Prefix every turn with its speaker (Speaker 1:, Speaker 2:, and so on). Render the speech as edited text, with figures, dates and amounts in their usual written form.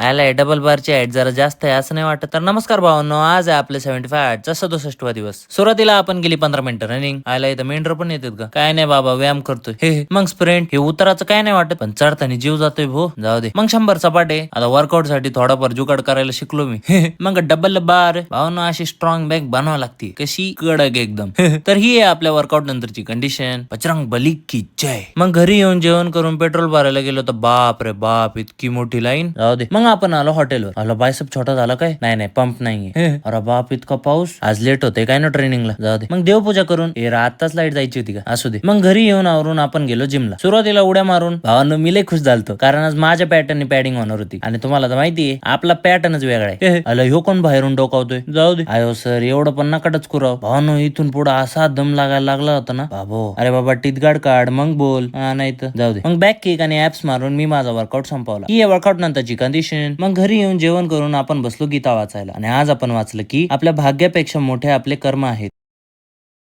Speaker 1: आलाय डबल बारची हाईट जरा जास्त आहे असं नाही वाटत. तर नमस्कार भावांनो, आज आहे आपले 75 चा 67वा दिवस. सुरुवातीला आपण गेली 15 मिनिटं रनिंग. आला इथं मेंढर पण येतात का? काय नाही बाबा, व्यायाम करतोय. हे मग स्प्रिंट हे उतराचं काय नाही वाटत, पण चढताना जीव जातोय भो, जाऊ दे. मग 100 सपाटे. आता वर्कआउट साठी थोडाफार जुगाड करायला शिकलो मी. मग डबल बार भावांनो, अशी स्ट्रॉंग बॅक बनवावी लागते, कशी कडक एकदम. तर ही आहे आपल्या वर्कआउट नंतरची कंडिशन. बजरंग बली की जय. मग घरी येऊन जेवण करून पेट्रोल भरायला गेलो तर बाप रे बाप, इतकी मोठी लाईन. जाऊ दे. मग आपण आलो हॉटेलवर. आलो बायसेप छोटा झाला काय? नाही पंप नाहीये. अरे बाप, इतका पाऊस. आज लेट होते काय ना ट्रेनिंगला. जाऊ दे. मग देवपूजा करून आताच लाईट जायची होती का? असू दे. मग घरी येऊन आवरून आपण गेलो जिमला. सुरुवातीला उड्या मारून भावांनो मी लय खुश झालतो, कारण आज माझ्या पॅटर्ननी पॅडिंग होणार होती. आणि तुम्हाला तर माहितीये आपला पॅटर्नच वेगळा आहे. अला ह्यो कोण बाहेरून डोकावतोय? जाऊ दे. आयो सर, एवढं पण नकाटच कुराव. भावांनो इथून पुढे असा दम लागायला लागला होता ना बाबो. अरे बाबा, टीतगाड काढ मग बोल. नाही तर जाऊ दे. मग बॅक किक आणि ऍप्स मारून मी माझा वर्कआउट संपवला. ही वर्कआउट नंतरची कंडिशन. मग घरी येऊन जेवण करून आपण बसलो गीता वाचायला. आणि आज आपण वाचलं की आपल्या भाग्यापेक्षा मोठे आपले कर्म आहेत.